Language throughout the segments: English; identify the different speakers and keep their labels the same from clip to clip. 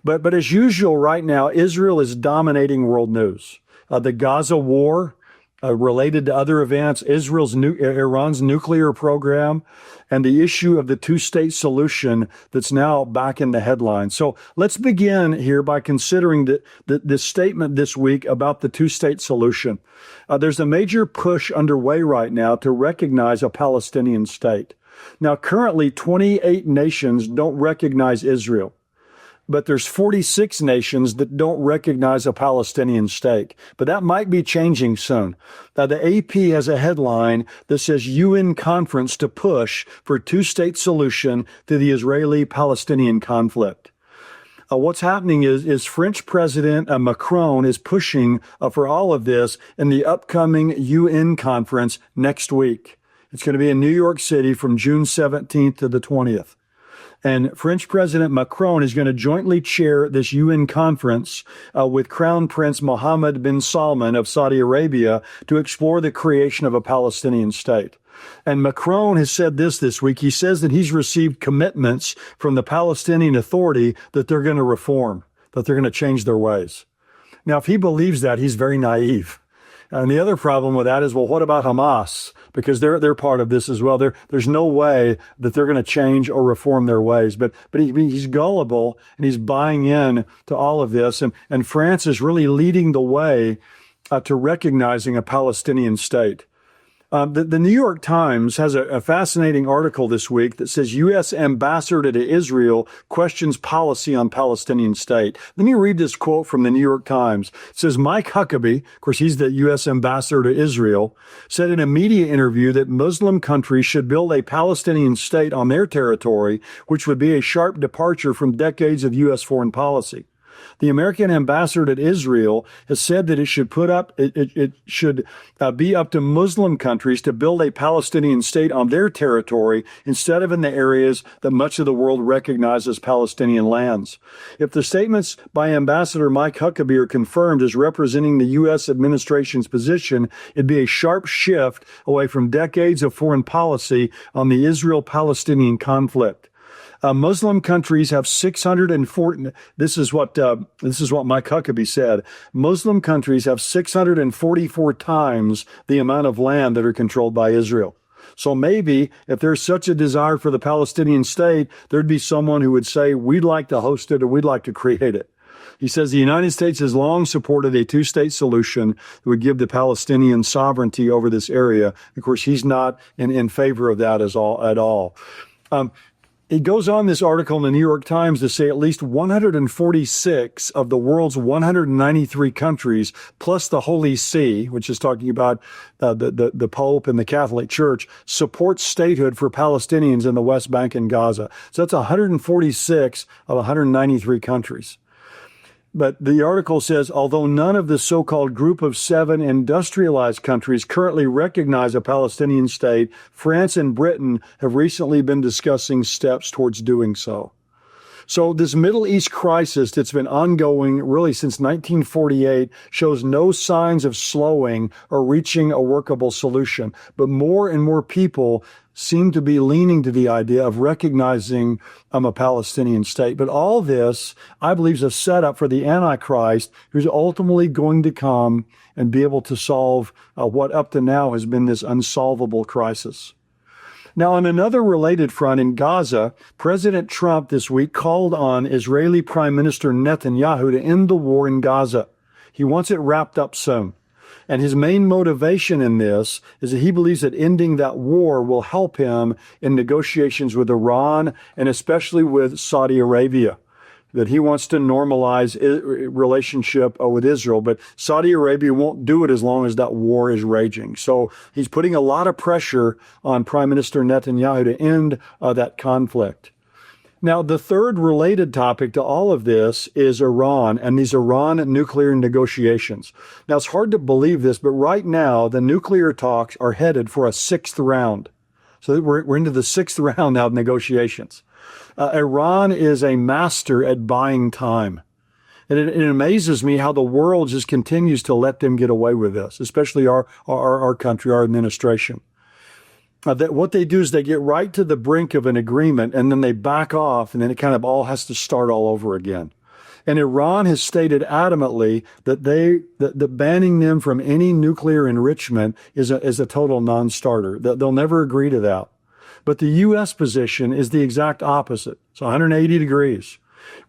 Speaker 1: But as usual, right now, Israel is dominating world news. The Gaza war, related to other events, Iran's nuclear program, and the issue of the two-state solution that's now back in the headlines. So let's begin here by considering the statement this week about the two-state solution. There's a major push underway right now to recognize a Palestinian state. Now, currently, 28 nations don't recognize Israel. But there's 46 nations that don't recognize a Palestinian state. But that might be changing soon. Now, the AP has a headline that says UN conference to push for two-state solution to the Israeli-Palestinian conflict. What's happening is French President Macron is pushing for all of this in the upcoming UN conference next week. It's going to be in New York City from June 17th to the 20th. And French President Macron is going to jointly chair this UN conference with Crown Prince Mohammed bin Salman of Saudi Arabia to explore the creation of a Palestinian state. And Macron has said this week. He says that he's received commitments from the Palestinian Authority that they're going to reform, that they're going to change their ways. Now, if he believes that, he's very naive. And the other problem with that is, well, what about Hamas? Because they're part of this as well. There's no way that they're going to change or reform their ways. But he's gullible and he's buying in to all of this. And France is really leading the way to recognizing a Palestinian state. The New York Times has a fascinating article this week that says U.S. ambassador to Israel questions policy on Palestinian state. Let me read this quote from the New York Times. It says, Mike Huckabee, of course, he's the U.S. ambassador to Israel, said in a media interview that Muslim countries should build a Palestinian state on their territory, which would be a sharp departure from decades of U.S. foreign policy. The American ambassador to Israel has said that it should be up to Muslim countries to build a Palestinian state on their territory instead of in the areas that much of the world recognizes as Palestinian lands. If the statements by Ambassador Mike Huckabee are confirmed as representing the U.S. administration's position, it'd be a sharp shift away from decades of foreign policy on the Israel-Palestinian conflict. Muslim countries have 640. This is what Mike Huckabee said. Muslim countries have 644 times the amount of land that are controlled by Israel. So maybe if there's such a desire for the Palestinian state, there'd be someone who would say, we'd like to host it or we'd like to create it. He says the United States has long supported a two-state solution that would give the Palestinians sovereignty over this area. Of course, he's not in favor of that at all. It goes on, this article in the New York Times, to say at least 146 of the world's 193 countries, plus the Holy See, which is talking about the Pope and the Catholic Church, support statehood for Palestinians in the West Bank and Gaza. So that's 146 of 193 countries. But the article says, although none of the so-called Group of Seven industrialized countries currently recognize a Palestinian state, France and Britain have recently been discussing steps towards doing so. So this Middle East crisis that's been ongoing really since 1948 shows no signs of slowing or reaching a workable solution. But more and more people seem to be leaning to the idea of recognizing a Palestinian state. But all this, I believe, is a setup for the Antichrist, who's ultimately going to come and be able to solve what up to now has been this unsolvable crisis. Now, on another related front in Gaza, President Trump this week called on Israeli Prime Minister Netanyahu to end the war in Gaza. He wants it wrapped up soon. And his main motivation in this is that he believes that ending that war will help him in negotiations with Iran and especially with Saudi Arabia, that he wants to normalize relationship with Israel. But Saudi Arabia won't do it as long as that war is raging. So he's putting a lot of pressure on Prime Minister Netanyahu to end that conflict. Now, the third related topic to all of this is Iran and these Iran nuclear negotiations. Now, it's hard to believe this, but right now, the nuclear talks are headed for a sixth round. So we're into the sixth round now of negotiations. Iran is a master at buying time. And it amazes me how the world just continues to let them get away with this, especially our country, our administration. That what they do is they get right to the brink of an agreement and then they back off and then it kind of all has to start all over again. And Iran has stated adamantly that that banning them from any nuclear enrichment is a total non-starter. They'll never agree to that. But the U.S. position is the exact opposite. It's 180 degrees.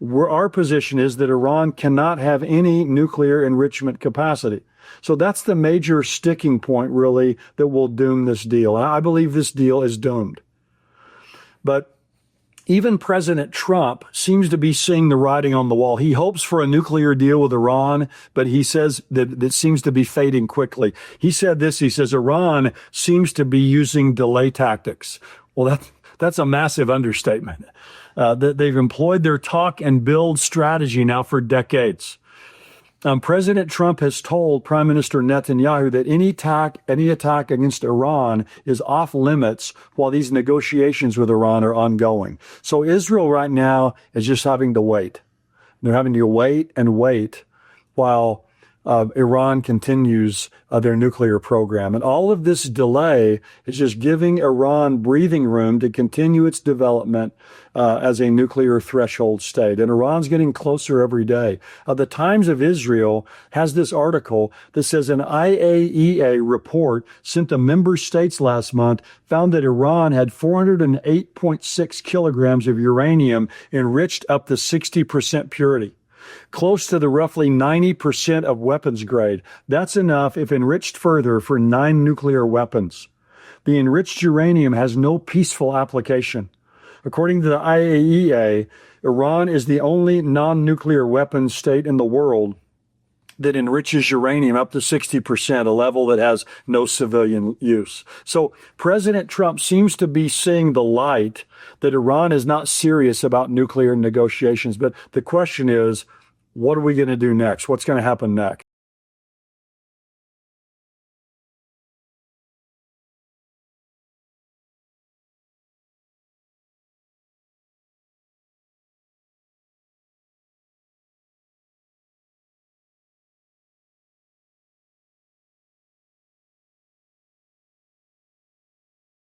Speaker 1: Our position is that Iran cannot have any nuclear enrichment capacity. So that's the major sticking point, really, that will doom this deal. I believe this deal is doomed. But even President Trump seems to be seeing the writing on the wall. He hopes for a nuclear deal with Iran, but he says that it seems to be fading quickly. He said this, he says, Iran seems to be using delay tactics. Well, that's a massive understatement. They've employed their talk and build strategy now for decades. President Trump has told Prime Minister Netanyahu that any attack against Iran is off limits while these negotiations with Iran are ongoing. So Israel right now is just having to wait. They're having to wait and wait while Iran continues their nuclear program. And all of this delay is just giving Iran breathing room to continue its development as a nuclear threshold state. And Iran's getting closer every day. The Times of Israel has this article that says an IAEA report sent to member states last month found that Iran had 408.6 kilograms of uranium enriched up to 60% purity, close to the roughly 90% of weapons grade. That's enough, if enriched further, for 9 nuclear weapons. The enriched uranium has no peaceful application. According to the IAEA, Iran is the only non-nuclear weapons state in the world that enriches uranium up to 60%, a level that has no civilian use. So President Trump seems to be seeing the light that Iran is not serious about nuclear negotiations. But the question is, what are we going to do next? What's going to happen next?